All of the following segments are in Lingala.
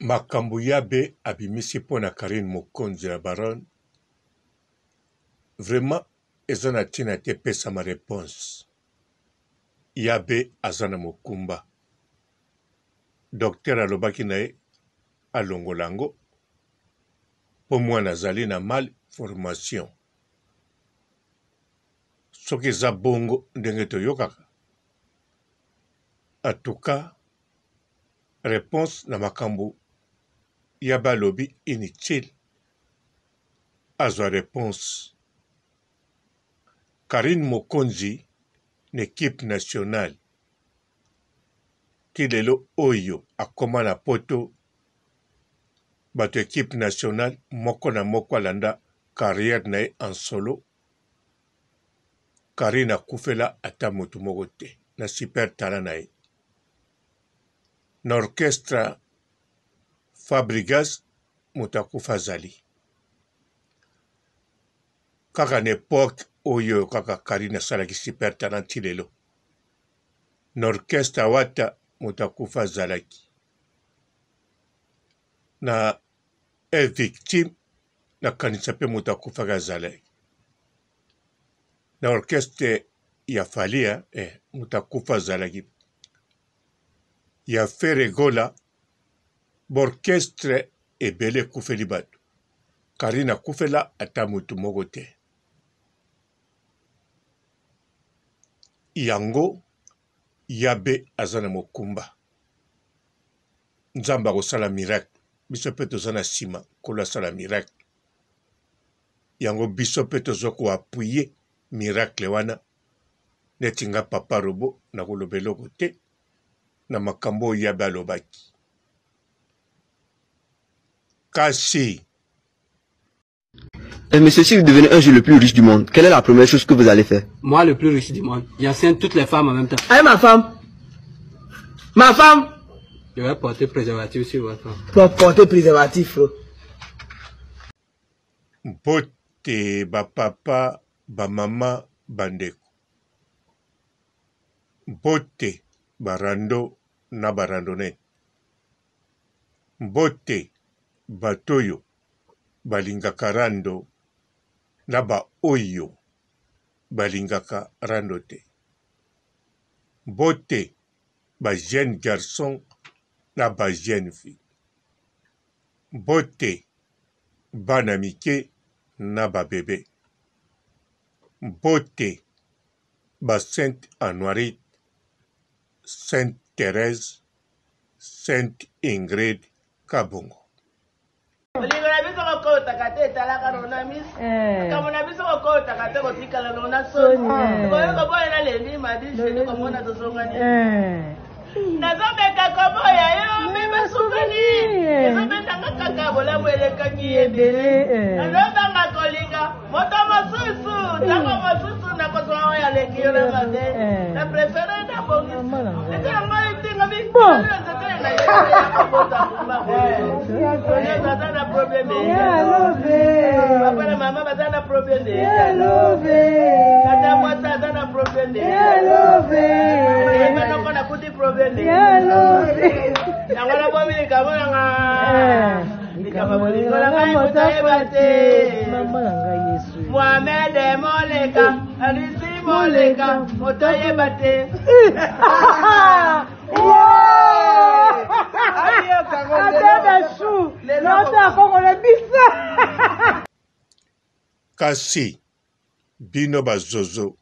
makambo yabe abimisi pona Karine Mokonzi la baronne. Vraiment, ezana tina te pesa ma réponse. Yabe azana mokumba. Docteur alobaki na ye alongolango. Po mwana azali na mal formation. Soki eza bongo ndenge toyokaka. En tout cas, réponse na makambo yabe alobi inutile. Azwa réponse. Karine Mokonzi n'équipe nationale. Tilelo oyo akoma na poto bato équipe nationale moko na moko alanda carrière na ye en solo. Karine akufela ata motu moko te na super talent na ye. Na orchestre Fabregas moto akufa azali. Kaka na époque oyo kaka Karine asalaki super talent tilelo. Na orchestre awata moto akufa azalaki. Na victime na kanisa pe moto akufaka azalaki. Na orchestre ya Falia moto akufa azalaki. Ya Feregola borchestre ebele kufeli bato. Karine akufela ata motu moko te. Yango yabe azana mokumba. Nzamba kosala miracle. Biso pe tozana sima kola sala miracle. Yango biso pe tozoko appuyer miracle wana. Netinga papa robo na kolobeloko te. Na makambo yabe alobaki. Kasi. Monsieur, si vous devenez un jour le plus riche du monde, quelle est la première chose que vous allez faire? Moi, le plus riche du monde, j'enseigne toutes les femmes en même temps. Allez, ma femme! Ma femme! Je vais porter préservatif sur votre femme. Pour porter préservatif, frère. Mpote, ba papa, ba mama, bandeko. Mpote, barando, na barandone. Mpote, batoyo, balingaka rando, na ba oyo, balingaka rando te. Mpote, ba jeune garçon, na ba jeune fille. Mpote, bana mike, na ba bébé. Mpote, ba Sainte Anoirite, Sainte Thérèse, Sainte Ingrid Kabongo. Nazomeka koboya yo mema souvenir nazomeka kaka bolamu elekaki ebele nazobanga kolinga moto mosusu ntango mosusu nakozwa oyo aleki yo na mabe na prefere na bongi ete yango etinga bikozete na yekobota kumbabaza na probleme papa na mama baza na probleme kata mwasa aza na probleme ebanoko nakuti probleme yango na bomi likambo nanga likambo bolingo na ngai motoyeba te Mohamed moleka Alisi moleka motoyeba te Kasi bino bazozo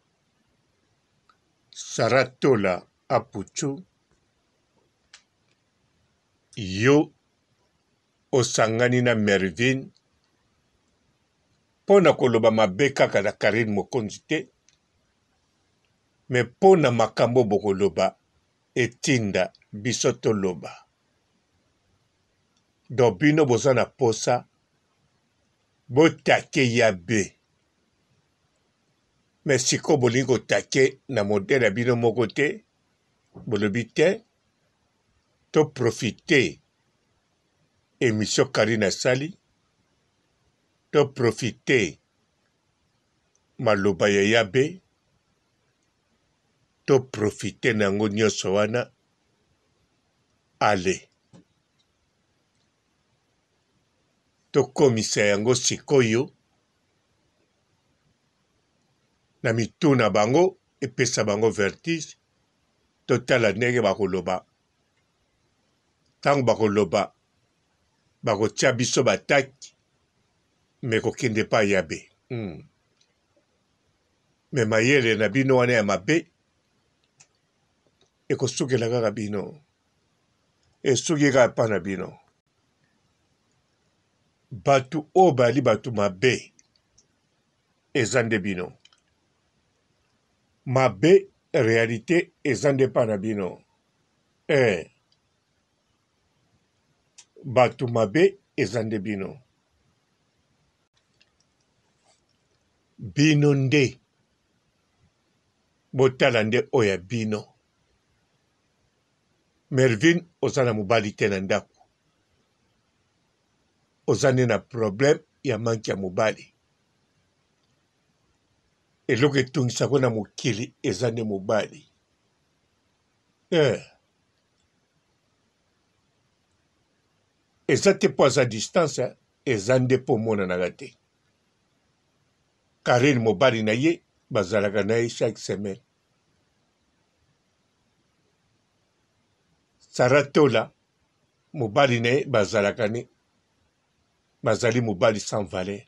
Saratola Apuchu yo osangani na Mervin pona koloba mabe kaka na Karine Mokonzi te me pona makambo bokoloba etinda biso toloba do bino boza na posa botake yabe me siko bolingi kotake na modele ya bino moko te bolobi te to profite émission Karine asali to profite maloba ya yabe to profite nango nyonso wana ale tokomisa yango sikoyo na mituna bango epesa bango vertige totala ndenge bakoloba ntango bakoloba bakotia biso bataki me kokende pa yabe me mayele na bino wana ya mabe ekosukela kaka bino esuki kaka pa na bino bato oyo bali bato mabe eza nde bino mabe réalité eza nde pa na bino bato mabe eza nde bino bino nde botala nde oyo ya bino Mervin oza na mobali te na ndako oza nde na problème ya manke ya mobali eloko etungisako na mokili eza nde mobali eza te mpo aza distance eza nde mpo omonanaka te Karine mobali na ye bazalaka na ye chaque semaine Saratola mobali na ye bazalaka ne bazali mobali sans valeur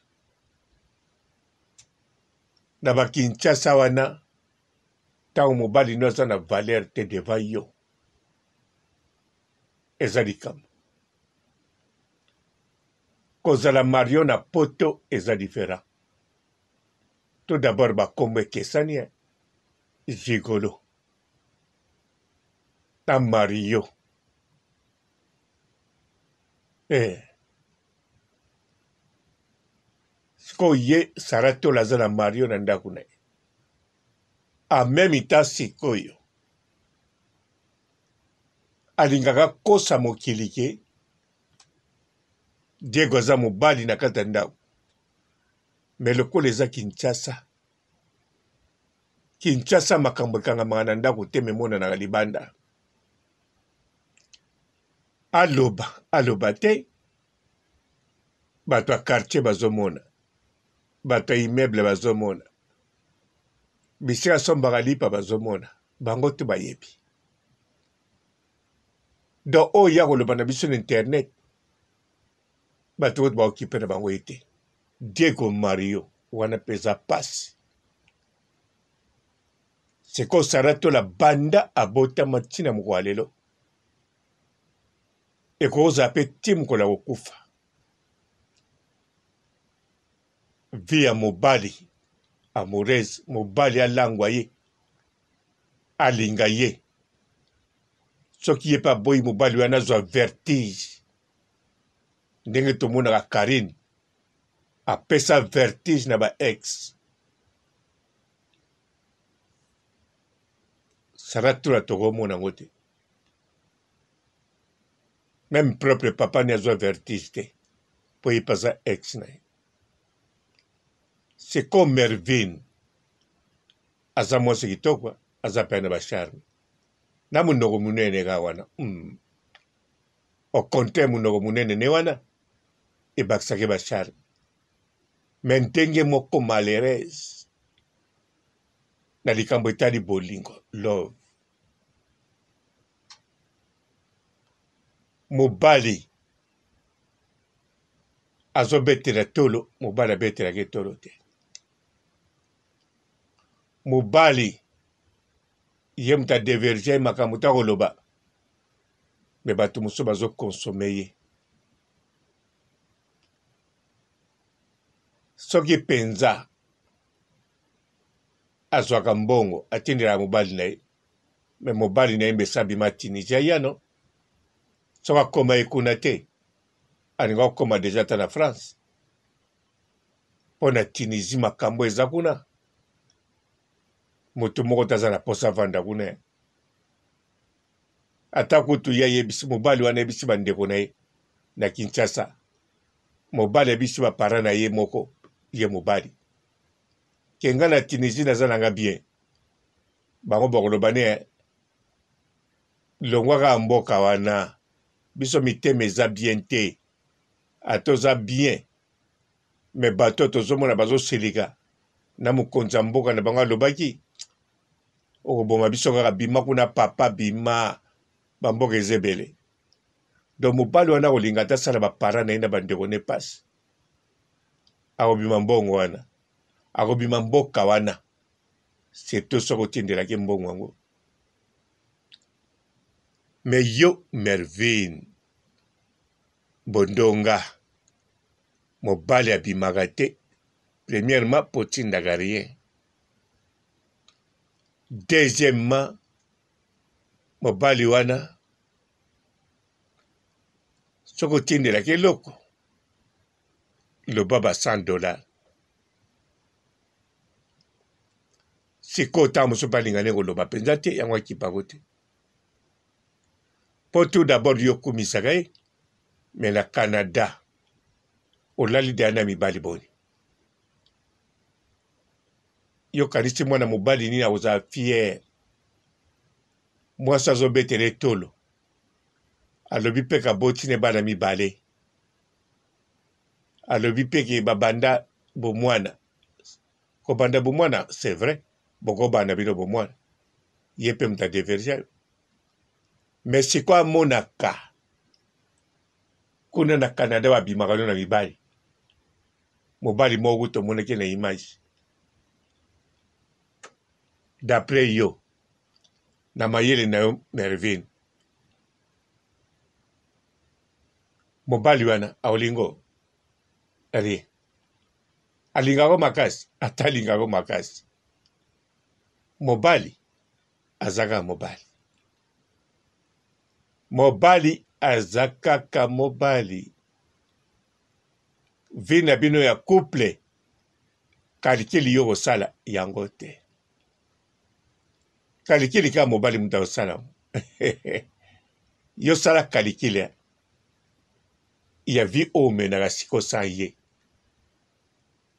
na bakinshasa wana ntango mobali no aza na valeur te devant yo eza likambo kozala mario na poto eza différent tout d'abord bakombo ekesani gigolo na mario sikoyo ye Saratola aza na mario na ndako na ye en même temps sikoyo alingaka kosa mokili ke Diego aza mobali na kati ya ndako me lokola eza Kinshasa makambo ekangamaka na ndako te memonanaka libanda aloba te bato ya quartier bazomona bato ya immeuble bazomona bisika asombaka lipa bazomona bango te bayebi donc oyo ya koloba na biso na internet bato oyo baokipe na bango ete Diego Mario wana peza pasi seko Saratola banda abotama ntina moko ya lelo ekokozala mpe ti mokolo ya kokufa vi ya mobali amoureuse mobali alangwa ye alinga ye soki ye mpe aboyi mobali wana azwa vertige ndenge tomonaka Karine apesa vertige na baex Saratola tokomona yango te même propre papa ni azwa vertige te mpo ye mpe aza ex na ye c'est comme Mervin aza mwasi kitoko aza mpe na bacharme na monoko monene ka wana okonte monoko monene ne wana ebakisaki bacharme me ndenge moko malheureuse na likambo etali bolingo love mobali azobetela tolo mobali abetelaki tolo te mobali ye moto adeverge makambo ta koloba me bato mosusu bazokonsome ye soki mpenza azwaka mbongo atindelaka mobali na ye me mobali na ye mbesa abima Tunisia yano soki akoma ye kuna te alinga kokoma deja ata na France mpo na Tunisie makambo eza kuna moto moko taza na posa vanda kuna ata kutu ye ayebisi mobali wana ayebisi bandeko na ye na Kinshasa mobali ayebisi bapara na ye moko ye mobali kenga na Tunisie naza nanga bien bango bakoloba ne longwaka mboka wana biso mitema eza bien te atoza bien me bato tozomona bazoseleka na mokonzi ya mboka na bango alobaki okoboma biso kaka bima kuna papa bima bamboka eza ebele donc mobali wana kolinga ata asala bapara na ye na bandeko ne pasi akobima mbongo wana akobima mboka wana surtout soki otindelaki mbongo yango me yo Mervyn Bondonga mobali abimaka te premièrement po tindaka rien deuxièmement mobali wana soki otindelaki eloko loba ba $100 sikoyo ntango mosusu balingani koloba mpenza te yango akipako te po tout d'abord yo okumisaka ye me na Canada olali deya na mibali boni yo kanisi mwana mobali nini akozala fiere mwasi azobetela etolo alobi mpe kaboti ne bana mibale alobi mpe ke babanda bomwana kobanda bomwana c'est vrai bokobanda bino bomwana ye mpe moto adeverge yo me siko amonaka kuna na Canada babimaka no na mibali mobali moko tomonaki na image d'après yo na mayele na yo Mervyn mobali wana aolingo ali alingako makasi ata alingako makasi mobali azaka mobali mobali azakaka mobali vi na bino ya couple kalikili yo kosala yango te kalikili ka mobali mutu akosala yo sala kalikili ya vi oyo omenaka siko sa ye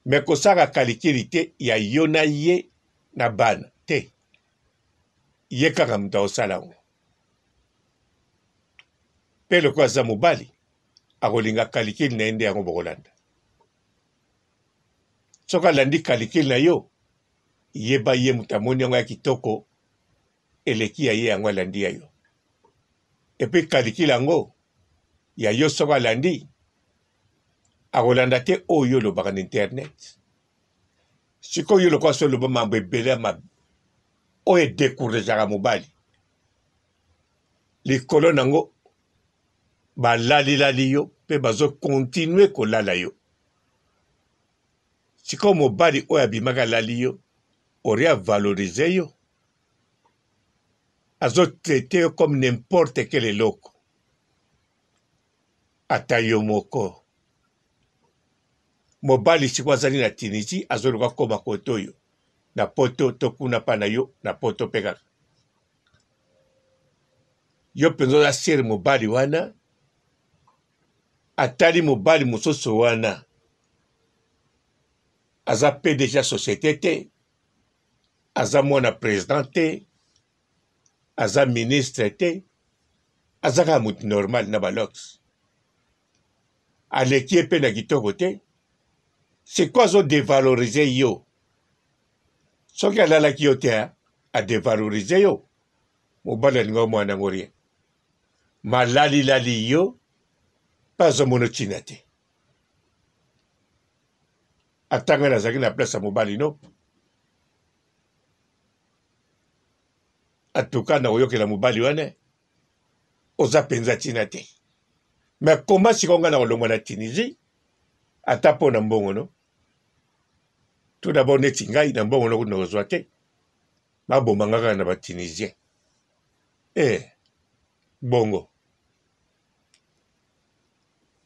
me kosala kalikili te ya yo na ye na bana te ye kaka mutu akosala yango mpe loko aza mobali akolinga kalikili na ye nde yango bokolanda soki alandi kalikili na yo yeba ye mutu amoni yango ya kitoko eleki ya ye yango alandi ya yo epe kalikili yango ya yo soki alandi akolanda te oyo olobaka na internet sikoyo yo lokola so oloba mambo ebele ya oyo edécourageaka mobali likolo nango balalilali yo mpe bazokontinue kolala yo sikoyo mobali oyo abimaka alali yo ori avalorize yo azotraite yo comme n'importe quel eloko ata yo moko mobali sikoyo azali na Tunisie azoluka koma kote oyo na poto to kuna mpa na yo na poto mpe kaka yo mpenza oza sere mobali wana atali mobali mosusu wana aza PDG ya société te aza mwana président te aza ministre te aza kaka motu normal na balox aleki ye mpe na kitoko te sikoyo azodevalorize yo soki alalaki yo te adevalorize yo mobali alinga omwana yango rien malalilali yo mpe azomona ntina te atanga nazalaki na place ya mobali no atuka na koyokela mobali wana oza mpenza ntina te me koma sikoyo ngai na kolongwa na Tunisie ata mpo na mbongo no tout d'abord neti ngai na mbongo no kuna kozwa te babomanga kaka na batunisien bongo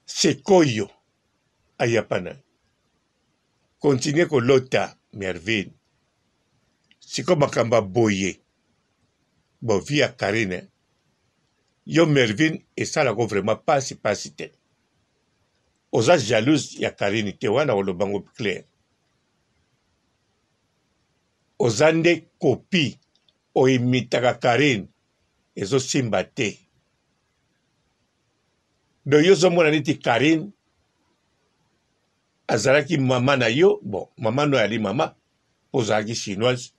sikoyo ayapana continue kolota Mervyn sikoyo makambo ya boye bovi ya Karine yo Mervyn esalako vraiment pasi te oza jalouse ya Karine te wana kolobango clair oza nde kopi oyimitaka Karine ezosimba te do yo ozomona neti Karine azalaki mama na yo bon mama no ali mama ozalaki chinoise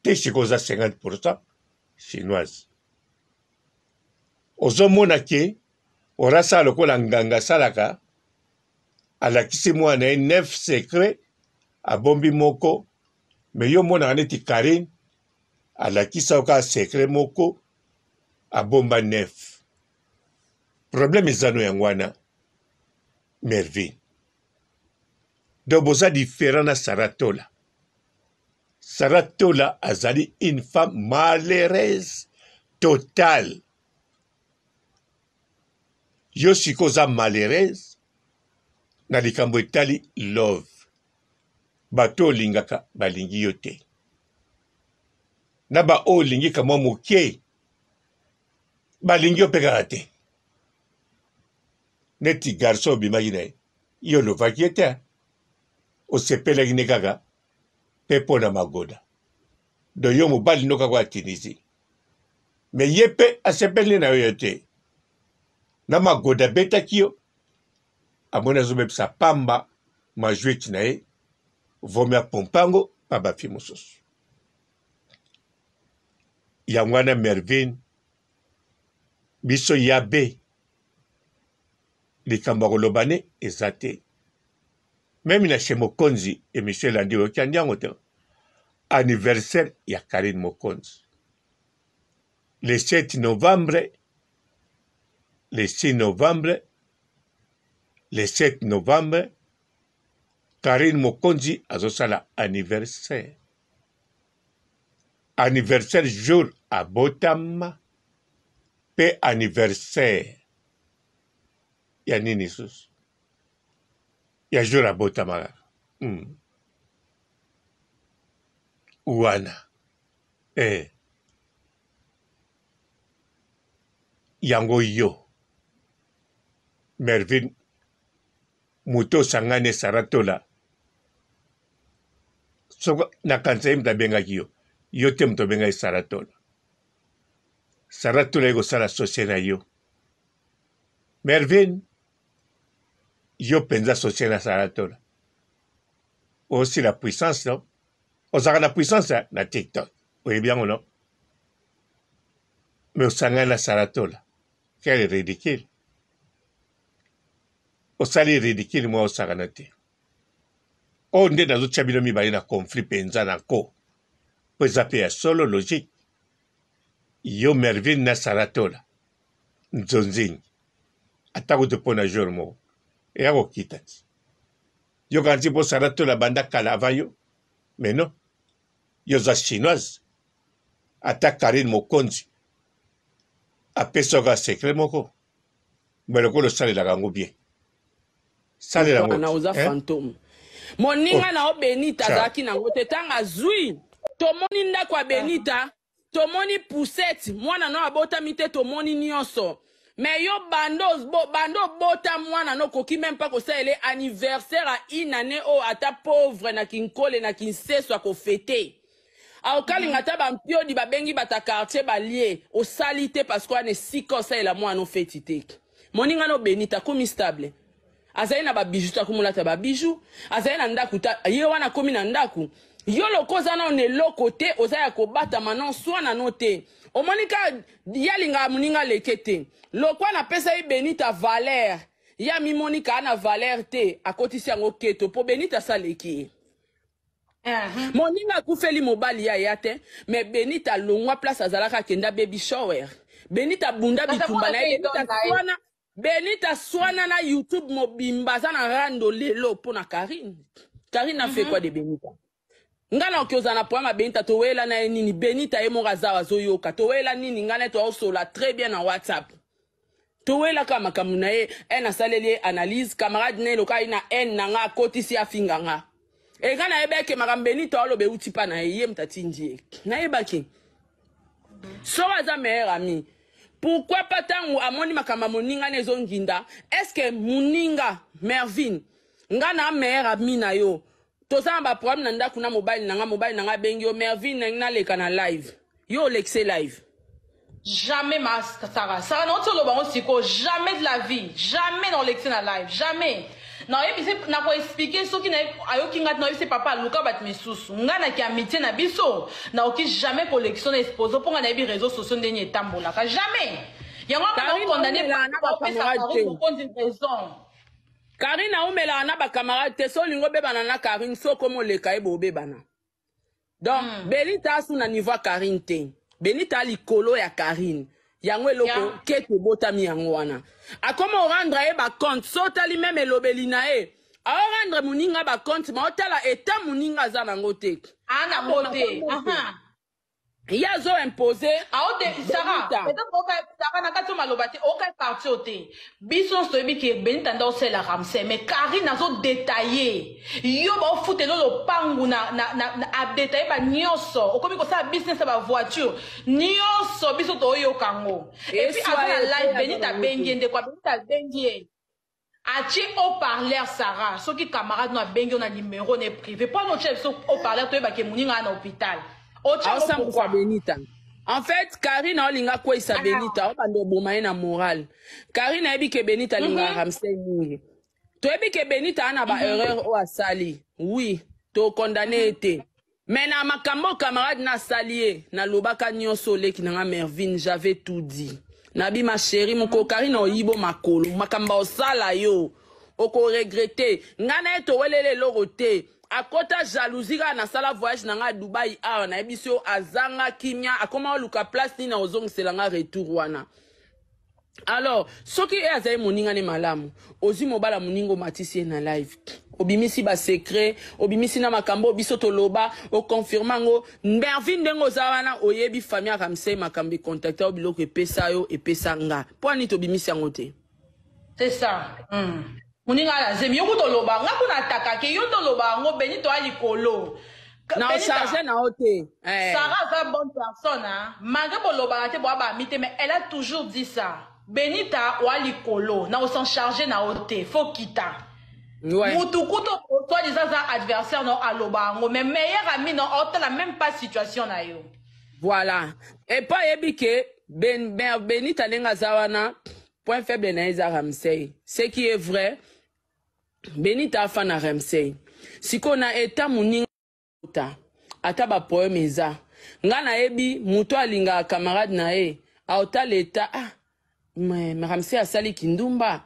te sikoza 50% chinoise ozomona ke orasala lokola nganga asalaka alakisi mwana ye 9 secret abombi moko me yo monaka neti Karine alakisa oka secret moko abomba 9 problème ezano yango wana Mervyn donc boza différent na Saratola. Saratola azali une femme malheureuse totale. Yo sikoza malheureuse na likambo etali love. Bato olingaka balingi yo te. Na ba olingi kama moke balingi yo pe kaka te. Neti garçon bimaki na ye yo lovaki ye te osepelaki ne kaka mpe mpo na magoda do yo mobali no kaka atinisi me ye mpe asepeli na yo te na magoda betaki yo amoni azobebisa pamba majweti na ye vomi apompango pa bafi mosusu yango wana Mervyn biso yabe likambo ya koloba ne eza te même na chez Mokonzi et Michel Andi okiandi yango te anniversaire ya Karine Mokonzi le 7 novembre le 6 novembre le 7 novembre Karine Mokonzi azosala anniversaire anniversaire jour abotama pe anniversaire ya nini susu ya jour abotama wana yango yo Mervyn muto sangane Saratola soko nakanisa ye mutu abengaki yo te mutu abengaki Saratola Saratola ekosala sosie na yo Mervyn yo penza sosie na Saratola aussi la puissance non ozalaka na puissance na TikTok oyebi yango non mais osangani na Saratola quel ridicule osali ridicule mwa osakana te oyo nde nazotya bino mibale na conflit mpenza na nko mpo eza mpe ya solo logique yo Mervyn na Saratola nzonzingi atako te mpo na jour moko eya kokita ti yo kaka ti mpo Saratola banda kala avant yo mais non yo oza chinoise ata Karine Mokonzi apesi oka secret moko me lokola osalelaka yango bien salela yango na oza fantôme moninga na o Benita azalaki nango te ntango azwi tomoni ndako ya Benita tomoni poussette mwana no abotami te tomoni nyonso mais yo bando bota mwana no koki même pas kosalela anniversaire à une année o ata pauvre na kinkole na kinseso akofete aokalinga ata bampiodi babengi bata quartier balie osali te parce que ne sika osalela mwana ofeti te moninga no Benita komi stable azali na babiju takumulata babiju azali na ndaku ta ye wana komi na ndaku yo lokoza na on eloko te ozaya kobata manon swana no te omonika yalinga muninga lekete lokwa na pesa ye Benita valeur ya mi monika na valeur te akotisi yango keto po Benita saleki moninga kufeli mobali ya te mais Benita longwa place azalaka kenda baby shower Benita bunda bitumba na ye Benita swana na YouTube mobimba za na rando lelo pona Karine a fait quoi de Benita ngana okioza na problème Benita towela na nini Benita ye monga zawa zoyoka towela nini ngana to osola très bien na WhatsApp towela kama kamuna ye na saleli analyse camarade ne loka ina nanga kotisi afinga nga e ngana ebeke makambo Benita olobe utipa na ye mtati ndie na yebaki so aza meilleur ami. Pourquoi pas tant amoni makama moninga nezo nginda? Est-ce que moninga Mervyn ngana meilleur ami na yo? Toza ba problème nanda kuna mobile nanga bengi yo Mervyn na leka na live. Yo lexe live. Jamais ma Sarah. Sarah non tolo bango siko jamais de la vie. Jamais dans lexe na live. Jamais. Non, et puis n'a pas expliqué ce qui n'a ayoki ngat non c'est papa Luka bat misusu. Ngana ki amitié na biso. Na oki jamais collection exposé pour nga na bi réseaux sociaux ndeni tambola ka jamais. Yango on condamné par pour une raison. Karine a umela na ba camarade te so lingo bebana na Karine so comme le kai bo bebana. Donc Benita sous na niveau Karine te. Benita likolo ya Karine. Yango eloko kete botami yango wana. A comment rendre e ba compte so tali même elobelina e. A rendre muninga ba compte ma otala eta muninga za nango te. Ana bote. Aha. Yazo imposé aote Sarah peut-être Sarah na kato malobate oka parti ote bison sobi ke Benita ndo sela Ramsey mais Karine nazo détaillé yo ba foute lo pangu na détaillé ba nyonso okomi ko sa business ba voiture nyonso biso to yo kango et puis avant la live Benita bengende kwa Benita bengie achi au parleur Sarah ceux qui camarade no bengi on a numéro ne privé pas no chef au parleur to ba ke muninga na hôpital. Benita. En fait, Karine a linga quoi sa Benita, on va bomaye na moral. Karine a dit que Benita linga Ramsey ni. Tu as dit que Benita a ba erreur au asali. Oui, tu condamné été. Mais na makambo camarade na salié, na lobaka nyonso le ki na Mervin, j'avais tout dit. Nabi ma chérie, mon ko Karine o yibo makolo, makamba o sala yo. Oko regretter. Ngana eto welele lorote. A kota jalousie na sala voyage na Dubai a na ebiso azanga kimia akoma luka place ni na ozong selanga retour wana. Alors, ce qui est azay moninga ne malamu, ozi mobala moningo matisi na live. Obimisi ba secret, obimisi na makambo biso toloba, o confirmango, Mervin dengo zawana oyebi famille Ramsey makambi contacter obiloko epesa yo epesa nga. Po ani to bimisi ngote. C'est ça. Muninga la zemi yoko toloba nga kuna ataka ke yo toloba ngo Benito ali kolo na charger na hote Sarah est une bonne personne hein malgré boloba te bo ba mité mais elle a toujours dit ça Benita ou ali kolo na o s'en charger na hote faut quitter mutukuto toi disant ça adversaire non aloba ngo mais meilleur ami non on la même pas situation na yo voilà et pas ebike Benita lenga zawana point faible na Isa Ramsey ce qui est vrai Benita fa na Ramsey siko na eta muninga ata ba poème eza nga na ebi muto alinga camarade na e auta leta mais Ramsey asali kindumba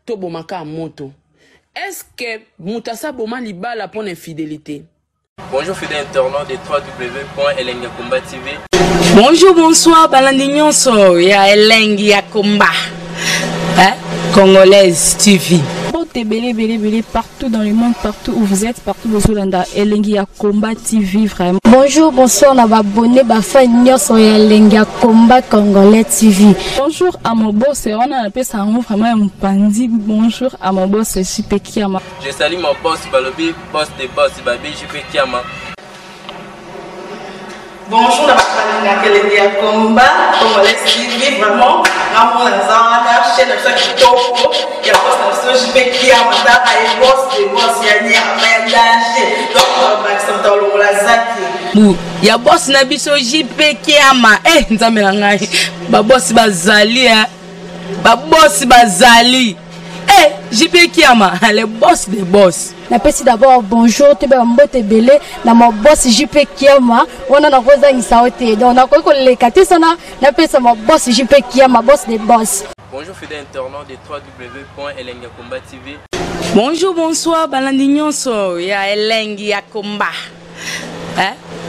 to bomaka moto est-ce que mutasa boma libala pour infidélité. Bonjour fidèles internautes de www.elengiakomba TV. Bonjour, bonsoir, balandignon so ya Elengiakomba. Congolaise TV. Belé partout dans le monde, partout où vous êtes, partout où vous êtes, Elengiakomba TV vraiment. Bonjour, bonsoir, on a abonné Bafagnon sur Elengiakomba Congolais TV. Bonjour à mon boss, on a appelé ça vraiment un pandi. Bonjour à mon boss, JP Kiama. Je salue mon boss Balobi, boss des boss Babi, JP Kiama. Bonjour, la Elengiakomba Congolais TV vraiment. Ramon Lazana, chaîne de qui topo, il y a pas de JP Kiama, et boss des boss, il y a un danger. Donc, Maxime Tolo Lazaki. Il y a boss Nabiso JP Kiama. Nzamelanga. Ba boss bazali ba boss bazali. JP Kiama, le boss des boss. Napesi d'abord bonjour, tu es mbote belé, na mon boss JP Kiama, on a na rosa insaote. Donc na ko le katisana, napesi mon boss JP Kiama, boss des boss. Bonjour fidèles internautes de www.elengiakomba TV. Bonjour, bonsoir, balandignon so ya Elengiakomba.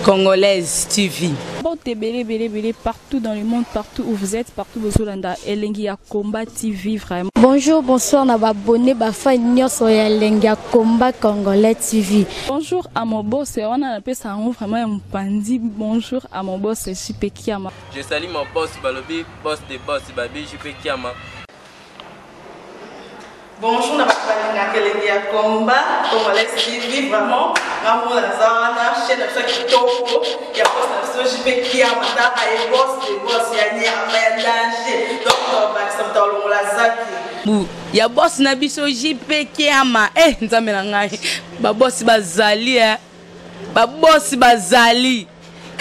Congolaise TV. Belé partout dans le monde, partout où vous êtes, partout où vous êtes, Elengiakomba TV vraiment. Bonjour, bonsoir, on a abonné Bafagnon sur Elengiakomba Congolais TV. Bonjour à mon boss, on a appelé ça vraiment un pandi. Bonjour à mon boss, JP Kiama. Je salue mon boss Balobi, boss des boss Babi, JP Kiama. Bonjour, la Elengiakomba Congolais TV vraiment. Ramon Lazana, chaîne de qui topo, il y a pas de JP Kiama, et boss des boss, il y a un danger. Donc, Maxime Tolo Lazaki. Il y a boss Nabiso JP Kiama. Nzamelanga. Ba boss bazali ba boss bazali.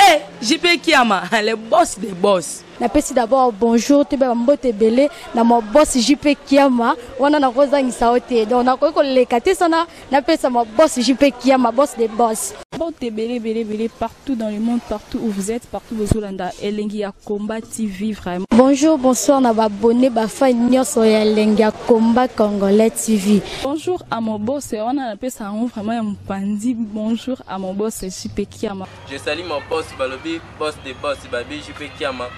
Eh, JP Kiama, le boss des boss. Napesi d'abord bonjour tebe mbote belé na mo boss JP Kiama wana na kozangisa ote donc na ko lekate sana napesa mo boss JP Kiama boss des boss. Mbote belé partout dans le monde, partout où vous êtes, partout où vous êtes, Elengi ya Combat TV vraiment. Bonjour, bonsoir na abonné ba fan nyonso ya Elengi ya Combat Congolais TV. Bonjour à mon boss, on a appelé ça vraiment un pandi. Bonjour à mon boss JP Kiama. Je salue mon boss Balobi, boss des boss Babi JP Kiama.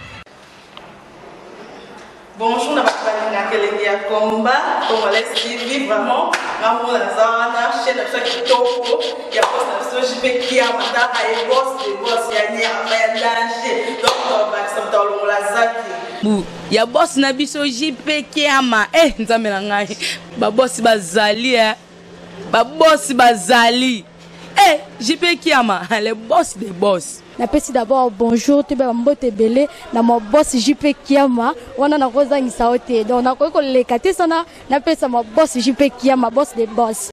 Bonjour, na balinga Elengi ya Combat Congolais TV vraiment ngamu la zana chaîne na chaque topo ya boss na JP Kiama ta ay boss de boss ya nya ya danger donc ba samtalo la zaki bu ya boss na biso JP Kiama nzambe na ngai ba boss bazali ba boss bazali JP Kiama le boss des boss. Napesi d'abord bonjour tebe mbote belé na mo boss JP Kiama wana na kozangisa ote donc na ko lekate sana napesa mo boss JP Kiama boss des boss.